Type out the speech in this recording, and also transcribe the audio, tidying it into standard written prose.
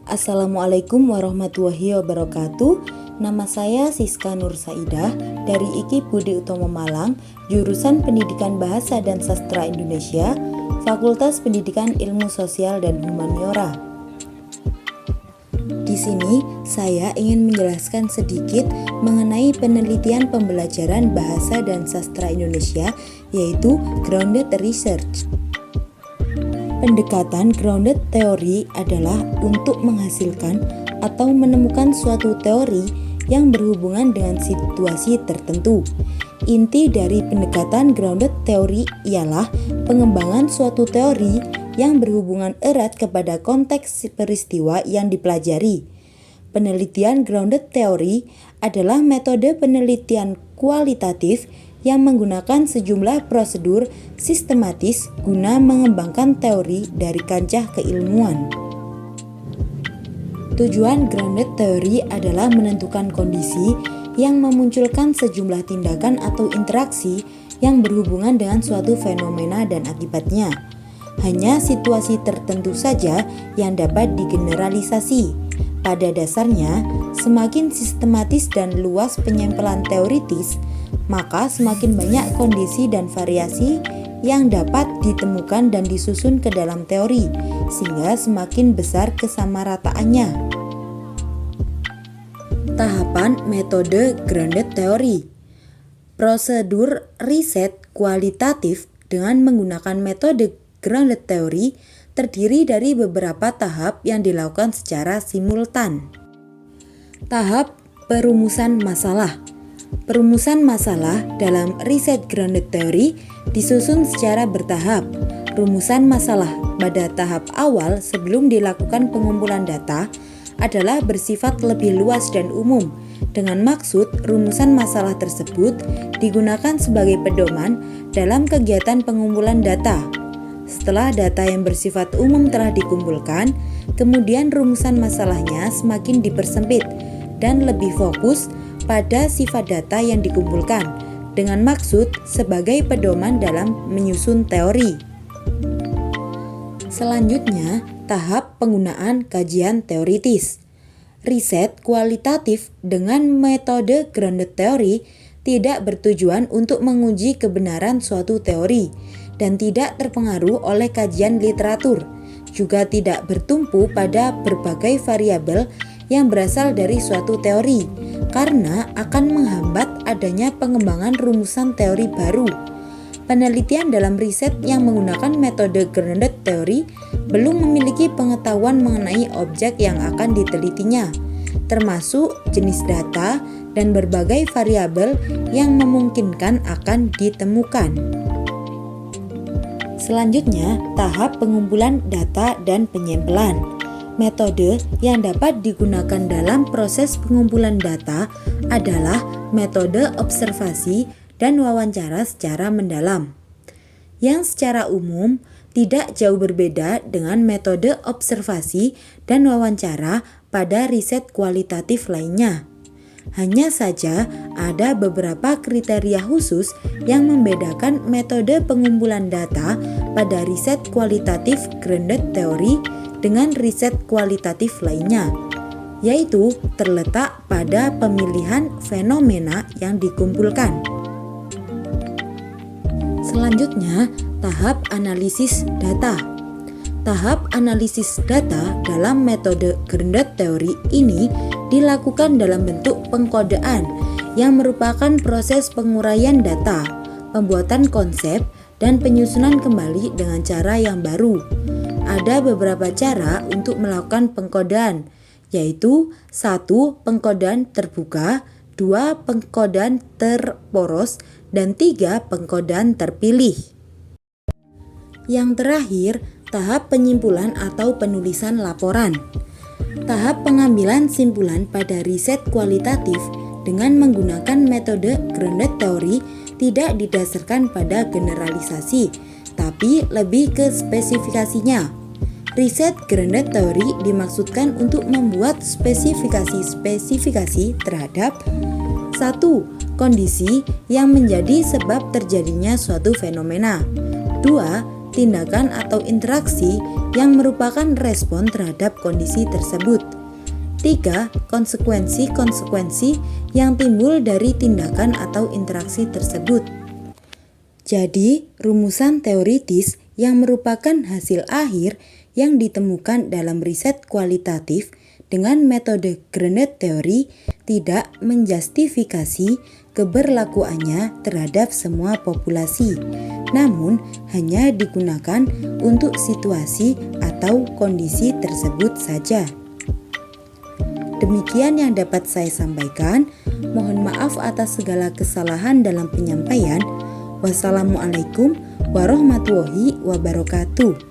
Assalamualaikum warahmatullahi wabarakatuh. Nama saya Siska Nur Saidah dari IKIP Budi Utomo Malang, jurusan Pendidikan Bahasa dan Sastra Indonesia, Fakultas Pendidikan Ilmu Sosial dan Humaniora. Di sini saya ingin menjelaskan sedikit mengenai penelitian pembelajaran bahasa dan sastra Indonesia, yaitu grounded research. Pendekatan grounded theory adalah untuk menghasilkan atau menemukan suatu teori yang berhubungan dengan situasi tertentu. Inti dari pendekatan grounded theory ialah pengembangan suatu teori yang berhubungan erat kepada konteks peristiwa yang dipelajari. Penelitian grounded theory adalah metode penelitian kualitatif yang menggunakan sejumlah prosedur sistematis guna mengembangkan teori dari kancah keilmuan. Tujuan grounded theory adalah menentukan kondisi yang memunculkan sejumlah tindakan atau interaksi yang berhubungan dengan suatu fenomena dan akibatnya. Hanya situasi tertentu saja yang dapat digeneralisasi. Pada dasarnya, semakin sistematis dan luas penyempelan teoritis, maka semakin banyak kondisi dan variasi yang dapat ditemukan dan disusun ke dalam teori, sehingga semakin besar kesamarataannya. Tahapan metode grounded theory. Prosedur riset kualitatif dengan menggunakan metode grounded theory terdiri dari beberapa tahap yang dilakukan secara simultan. Tahap perumusan masalah. Perumusan masalah dalam riset grounded theory disusun secara bertahap. Rumusan masalah pada tahap awal sebelum dilakukan pengumpulan data adalah bersifat lebih luas dan umum, dengan maksud rumusan masalah tersebut digunakan sebagai pedoman dalam kegiatan pengumpulan data. Setelah data yang bersifat umum telah dikumpulkan, kemudian rumusan masalahnya semakin dipersempit dan lebih fokus pada sifat data yang dikumpulkan, dengan maksud sebagai pedoman dalam menyusun teori. Selanjutnya, tahap penggunaan kajian teoritis. Riset kualitatif dengan metode grounded theory tidak bertujuan untuk menguji kebenaran suatu teori dan tidak terpengaruh oleh kajian literatur, juga tidak bertumpu pada berbagai variabel yang berasal dari suatu teori, karena akan menghambat adanya pengembangan rumusan teori baru. Penelitian dalam riset yang menggunakan metode grounded theory belum memiliki pengetahuan mengenai objek yang akan ditelitinya, termasuk jenis data dan berbagai variabel yang memungkinkan akan ditemukan. Selanjutnya, tahap pengumpulan data dan penyempelan. Metode yang dapat digunakan dalam proses pengumpulan data adalah metode observasi dan wawancara secara mendalam, yang secara umum tidak jauh berbeda dengan metode observasi dan wawancara pada riset kualitatif lainnya. Hanya saja ada beberapa kriteria khusus yang membedakan metode pengumpulan data pada riset kualitatif grounded theory dengan riset kualitatif lainnya, yaitu terletak pada pemilihan fenomena yang dikumpulkan. Selanjutnya, tahap analisis data. Tahap analisis data dalam metode grounded theory ini dilakukan dalam bentuk pengkodean yang merupakan proses penguraian data, pembuatan konsep, dan penyusunan kembali dengan cara yang baru. Ada beberapa cara untuk melakukan pengkodean, yaitu 1. Pengkodean terbuka, 2. Pengkodean terporos, dan 3. Pengkodean terpilih. Yang terakhir, tahap penyimpulan atau penulisan laporan. Tahap pengambilan simpulan pada riset kualitatif dengan menggunakan metode grounded theory tidak didasarkan pada generalisasi, tapi lebih ke spesifikasinya. Riset grounded theory dimaksudkan untuk membuat spesifikasi terhadap 1. Kondisi yang menjadi sebab terjadinya suatu fenomena. 2. tindakan atau interaksi yang merupakan respon terhadap kondisi tersebut. 3. Konsekuensi-konsekuensi yang timbul dari tindakan atau interaksi tersebut. Jadi, rumusan teoritis yang merupakan hasil akhir yang ditemukan dalam riset kualitatif dengan metode grounded theory tidak menjustifikasi keberlakuannya terhadap semua populasi, namun hanya digunakan untuk situasi atau kondisi tersebut saja. Demikian yang dapat saya sampaikan. Mohon maaf atas segala kesalahan dalam penyampaian. Wassalamualaikum warahmatullahi wabarakatuh.